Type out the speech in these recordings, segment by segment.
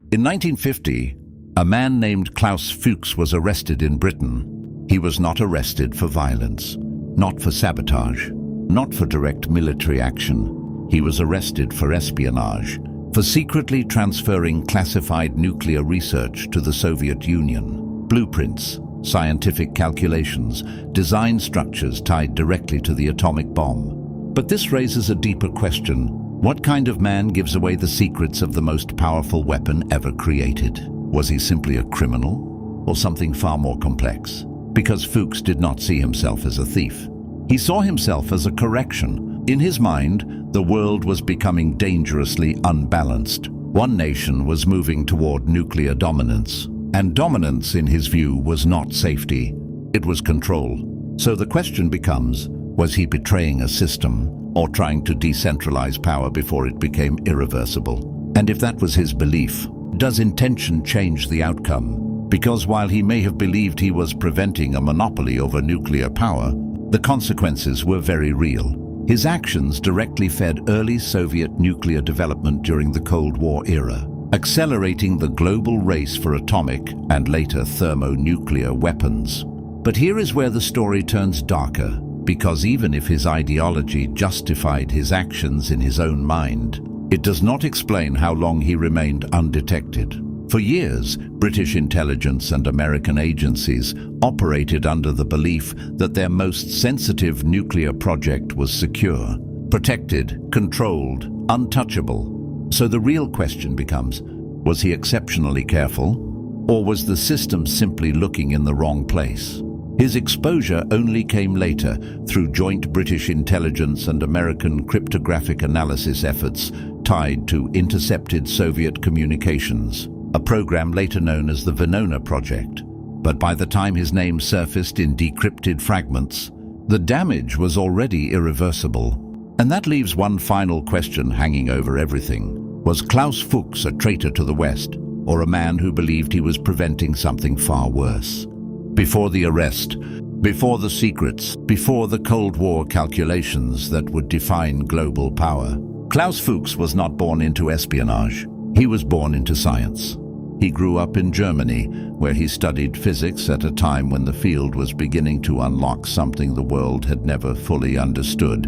In 1950, a man named Klaus Fuchs was arrested in Britain. He was not arrested for violence, not for sabotage, not for direct military action. He was arrested for espionage, for secretly transferring classified nuclear research to the Soviet Union. Blueprints, scientific calculations, design structures tied directly to the atomic bomb. But this raises a deeper question. What kind of man gives away the secrets of the most powerful weapon ever created? Was he simply a criminal, or something far more complex? Because Fuchs did not see himself as a thief. He saw himself as a correction. In his mind, the world was becoming dangerously unbalanced. One nation was moving toward nuclear dominance, and dominance, in his view, was not safety. It was control. So the question becomes, was he betraying a system, or trying to decentralize power before it became irreversible? And if that was his belief, does intention change the outcome? Because while he may have believed he was preventing a monopoly over nuclear power, the consequences were very real. His actions directly fed early Soviet nuclear development during the Cold War era, accelerating the global race for atomic and later thermonuclear weapons. But here is where the story turns darker, because even if his ideology justified his actions in his own mind, it does not explain how long he remained undetected. For years, British intelligence and American agencies operated under the belief that their most sensitive nuclear project was secure, protected, controlled, untouchable. So the real question becomes, was he exceptionally careful, or was the system simply looking in the wrong place? His exposure only came later through joint British intelligence and American cryptographic analysis efforts tied to intercepted Soviet communications, a program later known as the Venona Project. But by the time his name surfaced in decrypted fragments, the damage was already irreversible. And that leaves one final question hanging over everything. Was Klaus Fuchs a traitor to the West, or a man who believed he was preventing something far worse? Before the arrest, before the secrets, before the Cold War calculations that would define global power, Klaus Fuchs was not born into espionage. He was born into science. He grew up in Germany, where he studied physics at a time when the field was beginning to unlock something the world had never fully understood: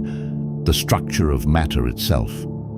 the structure of matter itself.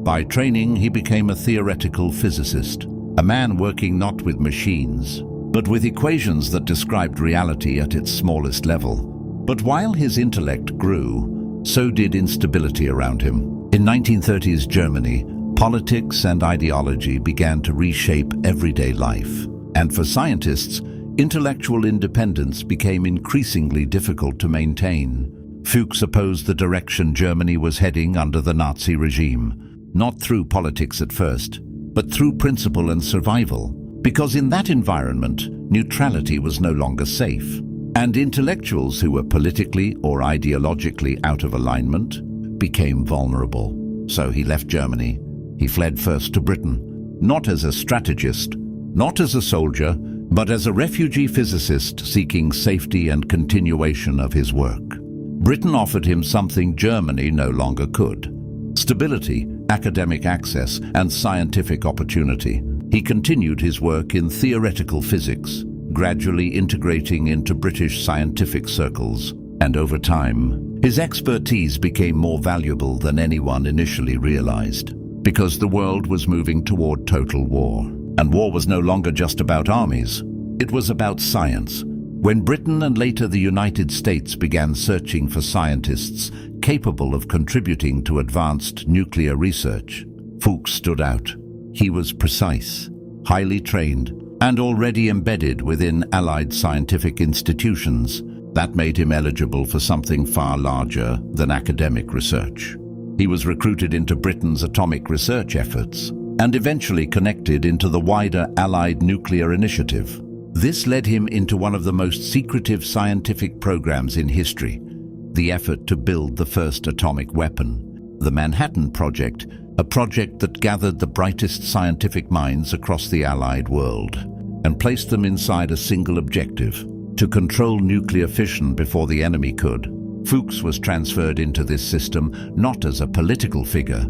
By training, he became a theoretical physicist, a man working not with machines, but with equations that described reality at its smallest level. But while his intellect grew, so did instability around him. In 1930s Germany, politics and ideology began to reshape everyday life. And for scientists, intellectual independence became increasingly difficult to maintain. Fuchs opposed the direction Germany was heading under the Nazi regime, not through politics at first, but through principle and survival. Because in that environment, neutrality was no longer safe. And intellectuals who were politically or ideologically out of alignment became vulnerable. So he left Germany. He fled first to Britain, not as a strategist, not as a soldier, but as a refugee physicist seeking safety and continuation of his work. Britain offered him something Germany no longer could: stability, academic access, and scientific opportunity. He continued his work in theoretical physics, gradually integrating into British scientific circles. And over time, his expertise became more valuable than anyone initially realized, because the world was moving toward total war. And war was no longer just about armies. It was about science. When Britain and later the United States began searching for scientists capable of contributing to advanced nuclear research, Fuchs stood out. He was precise, highly trained, and already embedded within Allied scientific institutions. That made him eligible for something far larger than academic research. He was recruited into Britain's atomic research efforts and eventually connected into the wider Allied nuclear initiative. This led him into one of the most secretive scientific programs in history, the effort to build the first atomic weapon, the Manhattan Project, a project that gathered the brightest scientific minds across the Allied world and placed them inside a single objective: to control nuclear fission before the enemy could. Fuchs was transferred into this system not as a political figure,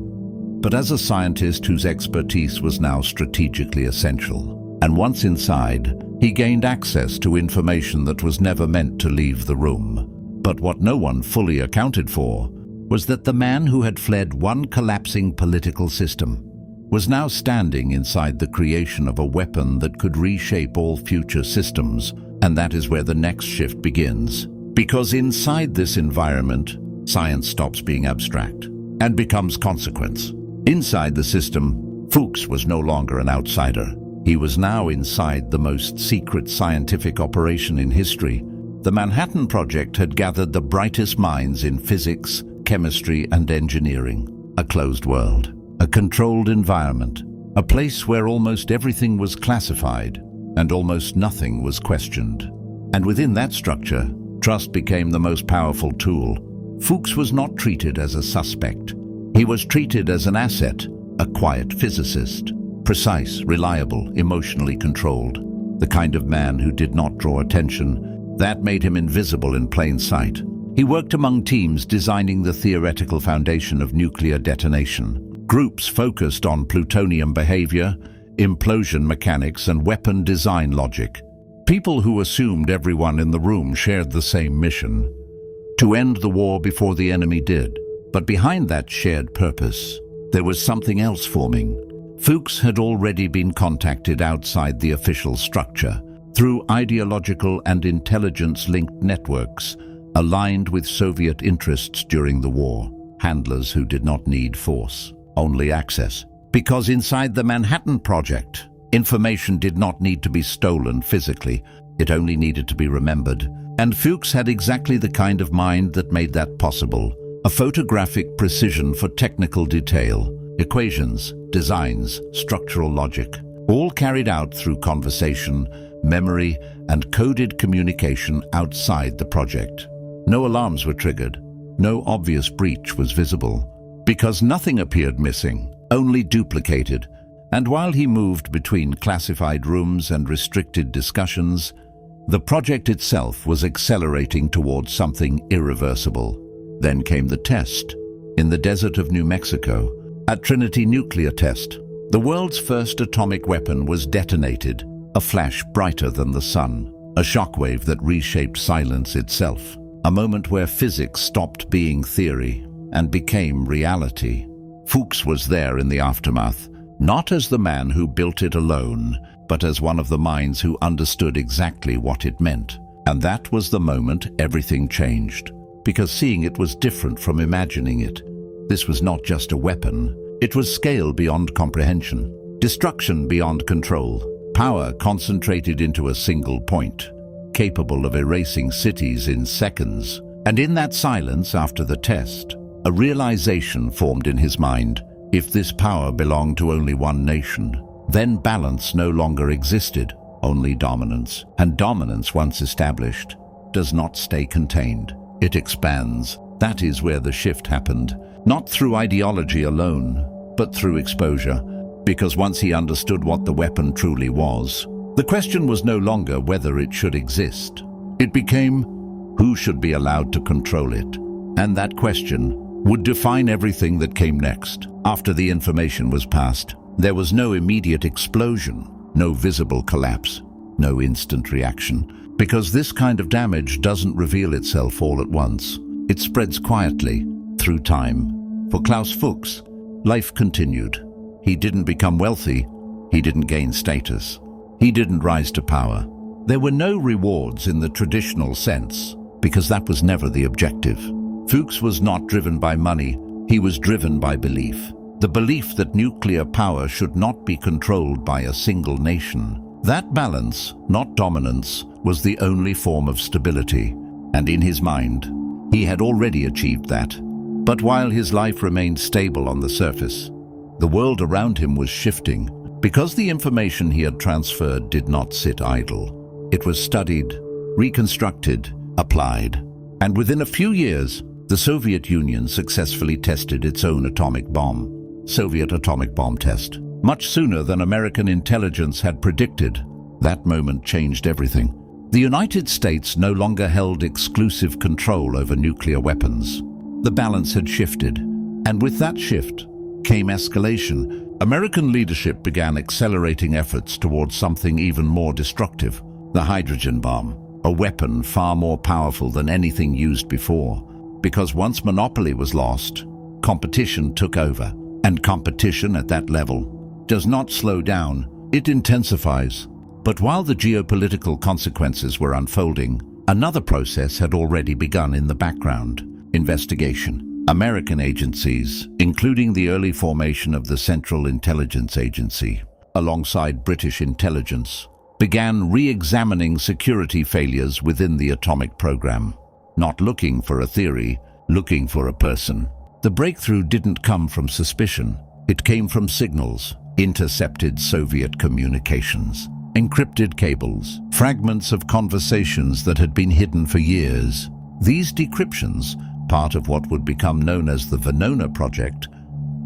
but as a scientist whose expertise was now strategically essential. And once inside, he gained access to information that was never meant to leave the room. But what no one fully accounted for was that the man who had fled one collapsing political system was now standing inside the creation of a weapon that could reshape all future systems, and that is where the next shift begins. Because inside this environment, science stops being abstract and becomes consequence. Inside the system, Fuchs was no longer an outsider. He was now inside the most secret scientific operation in history. The Manhattan Project had gathered the brightest minds in physics, chemistry, and engineering. A closed world, a controlled environment, a place where almost everything was classified and almost nothing was questioned. And within that structure, trust became the most powerful tool. Fuchs was not treated as a suspect. He was treated as an asset, a quiet physicist, precise, reliable, emotionally controlled, the kind of man who did not draw attention. That made him invisible in plain sight. He worked among teams designing the theoretical foundation of nuclear detonation. Groups focused on plutonium behavior, implosion mechanics, and weapon design logic. People who assumed everyone in the room shared the same mission: to end the war before the enemy did. But behind that shared purpose, there was something else forming. Fuchs had already been contacted outside the official structure through ideological and intelligence-linked networks aligned with Soviet interests during the war. Handlers who did not need force, only access. Because inside the Manhattan Project, information did not need to be stolen physically. It only needed to be remembered. And Fuchs had exactly the kind of mind that made that possible. A photographic precision for technical detail, equations, designs, structural logic, all carried out through conversation, memory, and coded communication outside the project. No alarms were triggered. No obvious breach was visible, because nothing appeared missing, only duplicated. And while he moved between classified rooms and restricted discussions, the project itself was accelerating towards something irreversible. Then came the test, in the desert of New Mexico, at Trinity Nuclear Test. The world's first atomic weapon was detonated, a flash brighter than the sun, a shockwave that reshaped silence itself, a moment where physics stopped being theory and became reality. Fuchs was there in the aftermath, not as the man who built it alone, but as one of the minds who understood exactly what it meant. And that was the moment everything changed, because seeing it was different from imagining it. This was not just a weapon, it was scale beyond comprehension, destruction beyond control, power concentrated into a single point, capable of erasing cities in seconds. And in that silence after the test, a realization formed in his mind: if this power belonged to only one nation, then balance no longer existed, only dominance. And dominance, once established, does not stay contained. It expands. That is where the shift happened, not through ideology alone, but through exposure. Because once he understood what the weapon truly was, the question was no longer whether it should exist. It became who should be allowed to control it. And that question would define everything that came next. After the information was passed, there was no immediate explosion, no visible collapse, no instant reaction. Because this kind of damage doesn't reveal itself all at once. It spreads quietly, through time. For Klaus Fuchs, life continued. He didn't become wealthy. He didn't gain status. He didn't rise to power. There were no rewards in the traditional sense, because that was never the objective. Fuchs was not driven by money. He was driven by belief. The belief that nuclear power should not be controlled by a single nation. That balance, not dominance, was the only form of stability. And in his mind, he had already achieved that. But while his life remained stable on the surface, the world around him was shifting, because the information he had transferred did not sit idle. It was studied, reconstructed, applied. And within a few years, the Soviet Union successfully tested its own atomic bomb. Soviet atomic bomb test. Much sooner than American intelligence had predicted. That moment changed everything. The United States no longer held exclusive control over nuclear weapons. The balance had shifted, and with that shift, came escalation. American leadership began accelerating efforts towards something even more destructive, the hydrogen bomb, a weapon far more powerful than anything used before. Because once monopoly was lost, competition took over. And competition at that level does not slow down, it intensifies. But while the geopolitical consequences were unfolding, another process had already begun in the background: investigation. American agencies, including the early formation of the Central Intelligence Agency, alongside British intelligence, began re-examining security failures within the atomic program. Not looking for a theory, looking for a person. The breakthrough didn't come from suspicion. It came from signals, intercepted Soviet communications, encrypted cables, fragments of conversations that had been hidden for years. These decryptions, part of what would become known as the Venona project,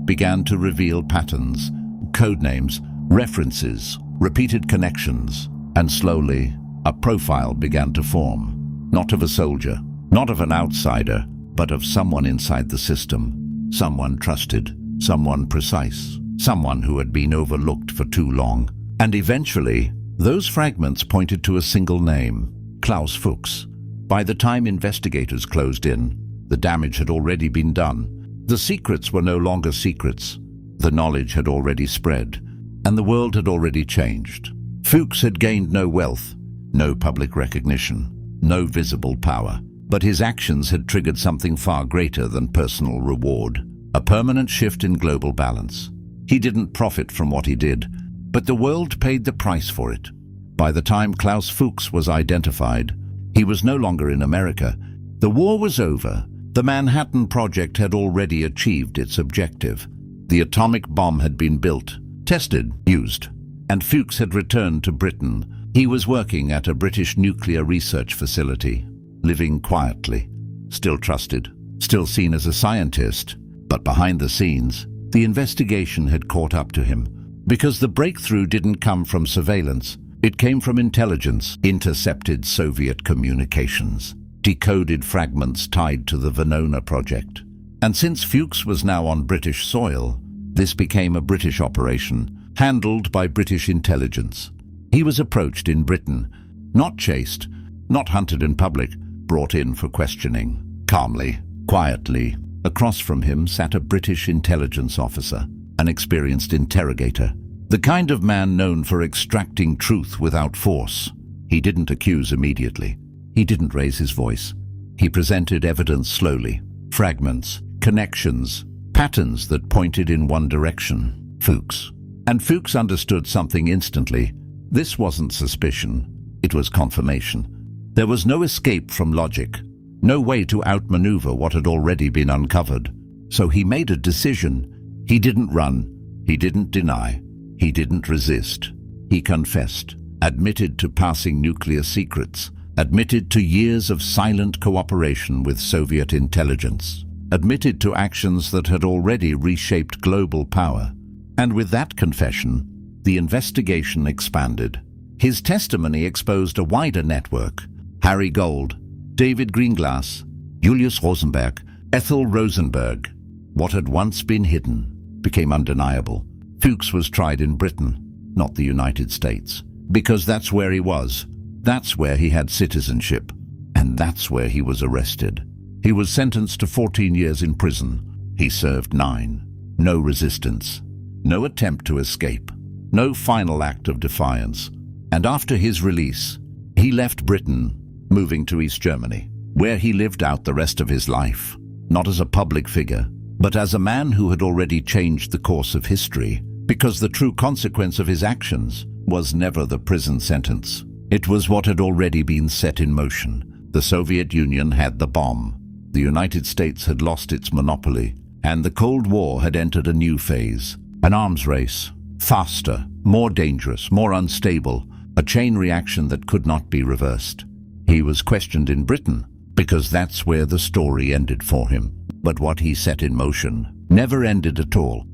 began to reveal patterns, codenames, references, repeated connections, and slowly, a profile began to form. Not of a soldier, not of an outsider, but of someone inside the system. Someone trusted, someone precise, someone who had been overlooked for too long. And eventually, those fragments pointed to a single name: Klaus Fuchs. By the time investigators closed in, the damage had already been done. The secrets were no longer secrets. The knowledge had already spread, and the world had already changed. Fuchs had gained no wealth, no public recognition, no visible power. But his actions had triggered something far greater than personal reward, a permanent shift in global balance. He didn't profit from what he did, but the world paid the price for it. By the time Klaus Fuchs was identified, he was no longer in America. The war was over. The Manhattan Project had already achieved its objective. The atomic bomb had been built, tested, used, and Fuchs had returned to Britain. He was working at a British nuclear research facility, living quietly, still trusted, still seen as a scientist. But behind the scenes, the investigation had caught up to him. Because the breakthrough didn't come from surveillance, it came from intelligence, intercepted Soviet communications, decoded fragments tied to the Venona project. And since Fuchs was now on British soil, this became a British operation, handled by British intelligence. He was approached in Britain, not chased, not hunted in public, brought in for questioning. Calmly, quietly, across from him sat a British intelligence officer, an experienced interrogator, the kind of man known for extracting truth without force. He didn't accuse immediately. He didn't raise his voice. He presented evidence slowly, fragments, connections, patterns that pointed in one direction: Fuchs. And Fuchs understood something instantly. This wasn't suspicion, it was confirmation. There was no escape from logic, no way to outmaneuver what had already been uncovered. So he made a decision. He didn't run, he didn't deny, he didn't resist. He confessed, admitted to passing nuclear secrets, admitted to years of silent cooperation with Soviet intelligence, admitted to actions that had already reshaped global power. And with that confession, the investigation expanded. His testimony exposed a wider network: Harry Gold, David Greenglass, Julius Rosenberg, Ethel Rosenberg. What had once been hidden became undeniable. Fuchs was tried in Britain, not the United States, because that's where he was. That's where he had citizenship, and that's where he was arrested. He was sentenced to 14 years in prison. He served 9. No resistance, no attempt to escape, no final act of defiance. And after his release, he left Britain, moving to East Germany, where he lived out the rest of his life, not as a public figure, but as a man who had already changed the course of history, because the true consequence of his actions was never the prison sentence. It was what had already been set in motion. The Soviet Union had the bomb. The United States had lost its monopoly, and the Cold War had entered a new phase. An arms race, faster, more dangerous, more unstable, a chain reaction that could not be reversed. He was questioned in Britain, because that's where the story ended for him. But what he set in motion never ended at all.